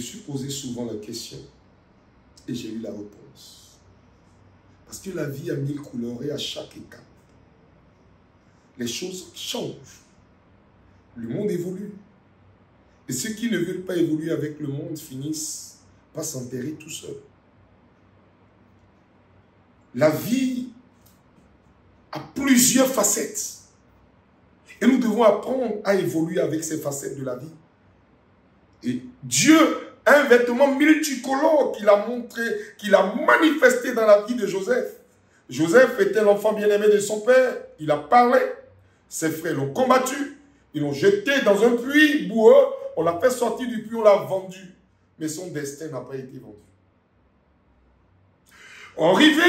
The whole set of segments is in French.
suis posé souvent la question et j'ai eu la réponse. Parce que la vie a 1000 couleurs et à chaque étape, les choses changent. Le monde évolue. Et ceux qui ne veulent pas évoluer avec le monde finissent par s'enterrer tout seuls. La vie a plusieurs facettes. Et nous devons apprendre à évoluer avec ces facettes de la vie. Et Dieu a un vêtement multicolore qu'il a montré, qu'il a manifesté dans la vie de Joseph. Joseph était l'enfant bien-aimé de son père. Il a parlé. Ses frères l'ont combattu. Ils l'ont jeté dans un puits boueux. On l'a fait sortir du puits, on l'a vendu. Mais son destin n'a pas été vendu. Arrivé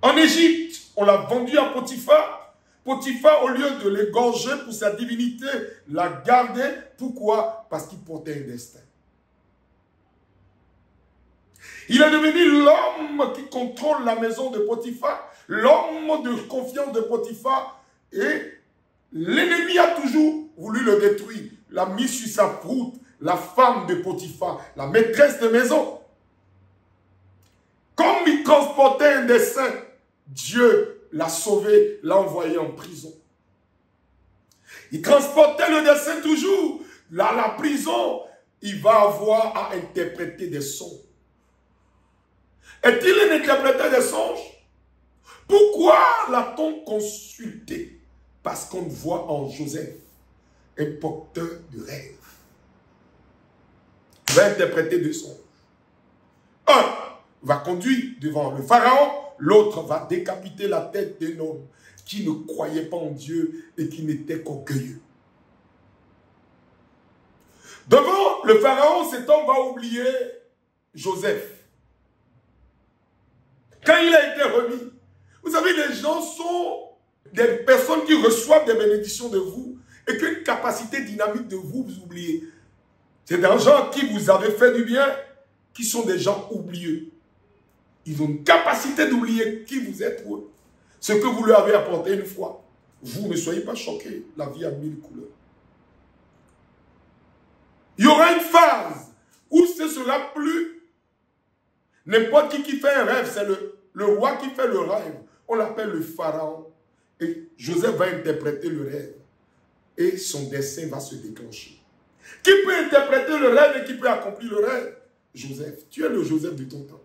en Égypte, on l'a vendu à Potiphar. Potiphar, au lieu de l'égorger pour sa divinité, l'a gardé. Pourquoi? Parce qu'il portait un destin. Il est devenu l'homme qui contrôle la maison de Potiphar, l'homme de confiance de Potiphar, et l'ennemi a toujours voulu le détruire, l'a mis sur sa route, la femme de Potiphar, la maîtresse de maison. Comme il transportait un dessein, Dieu l'a sauvé, l'a envoyé en prison. Il transportait le dessein toujours. Là, la prison, il va avoir à interpréter des sons. Est-il un interpréteur des songes? Pourquoi l'a-t-on consulté? Parce qu'on voit en Joseph un porteur de rêve. Il va interpréter des songes. Un va conduire devant le pharaon, l'autre va décapiter la tête d'un homme qui ne croyait pas en Dieu et qui n'était qu'orgueilleux. Devant le pharaon, cet homme va oublier Joseph. Quand il a été remis, vous savez, les gens sont des personnes qui reçoivent des bénédictions de vous et qu'une capacité dynamique de vous, vous oubliez. C'est des gens qui vous avez fait du bien, qui sont des gens oublieux. Ils ont une capacité d'oublier qui vous êtes pour eux. Ce que vous leur avez apporté une fois. Vous ne soyez pas choqués. La vie a 1000 couleurs. Il y aura une phase où ce sera plus n'importe qui fait un rêve. C'est le roi qui fait le rêve. On l'appelle le pharaon. Et Joseph va interpréter le rêve. Et son dessein va se déclencher. Qui peut interpréter le rêve et qui peut accomplir le rêve? Joseph. Tu es le Joseph de ton temps.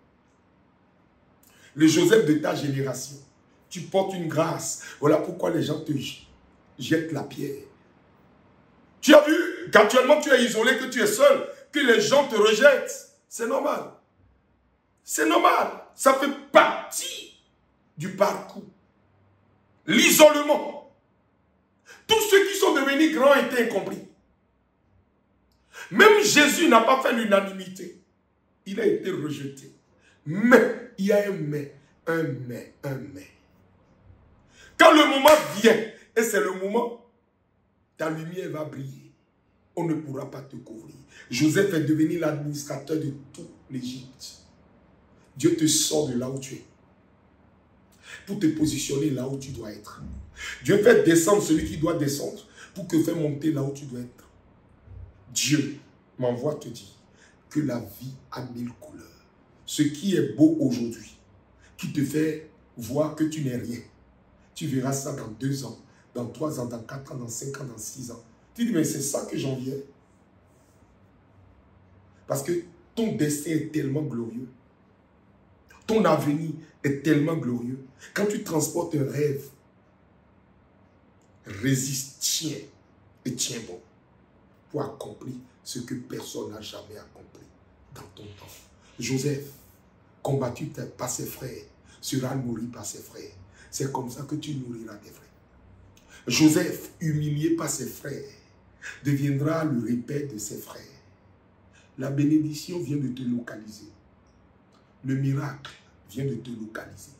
Le Joseph de ta génération. Tu portes une grâce. Voilà pourquoi les gens te jettent la pierre. Tu as vu qu'actuellement tu es isolé, que tu es seul, que les gens te rejettent. C'est normal. C'est normal. Ça fait partie du parcours. L'isolement. Tous ceux qui sont devenus grands étaient incompris. Même Jésus n'a pas fait l'unanimité. Il a été rejeté. Mais, il y a un mais, un mais, un mais. Quand le moment vient, et c'est le moment, ta lumière va briller. On ne pourra pas te couvrir. Joseph est devenu l'administrateur de toute l'Égypte. Dieu te sort de là où tu es. Pour te positionner là où tu dois être. Dieu fait descendre celui qui doit descendre pour te faire monter là où tu dois être. Dieu m'envoie te dire que la vie a 1000 couleurs. Ce qui est beau aujourd'hui, qui te fait voir que tu n'es rien. Tu verras ça dans 2 ans, dans 3 ans, dans 4 ans, dans 5 ans, dans 6 ans. Tu dis, mais c'est ça que j'en viens. Parce que ton destin est tellement glorieux. Ton avenir est tellement glorieux. Quand tu transportes un rêve, résiste, tiens, et tiens bon, pour accomplir ce que personne n'a jamais accompli dans ton temps. Joseph, combattu par ses frères, sera nourri par ses frères. C'est comme ça que tu nourriras tes frères. Joseph, humilié par ses frères, deviendra le repère de ses frères. La bénédiction vient de te localiser. Le miracle vient de te localiser.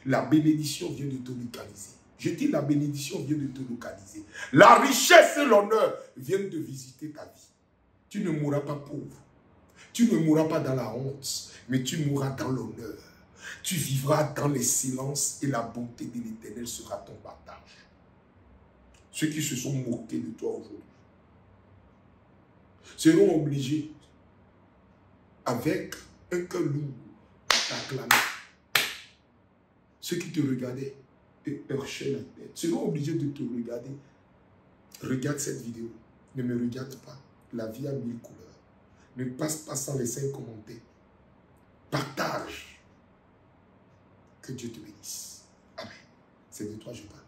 La bénédiction vient de te localiser. Je dis la bénédiction vient de te localiser. La richesse et l'honneur viennent de visiter ta vie. Tu ne mourras pas pauvre. Tu ne mourras pas dans la honte, mais tu mourras dans l'honneur. Tu vivras dans les silences et la bonté de l'Éternel sera ton partage. Ceux qui se sont moqués de toi aujourd'hui seront obligés avec un cœur lourd, t'acclamer. Ceux qui te regardaient et hochaient la tête seront obligés de te regarder. Regarde cette vidéo. Ne me regarde pas. La vie a 1000 couleurs. Ne passe pas sans laisser un commentaire. Partage. Que Dieu te bénisse. Amen. C'est de toi que je parle.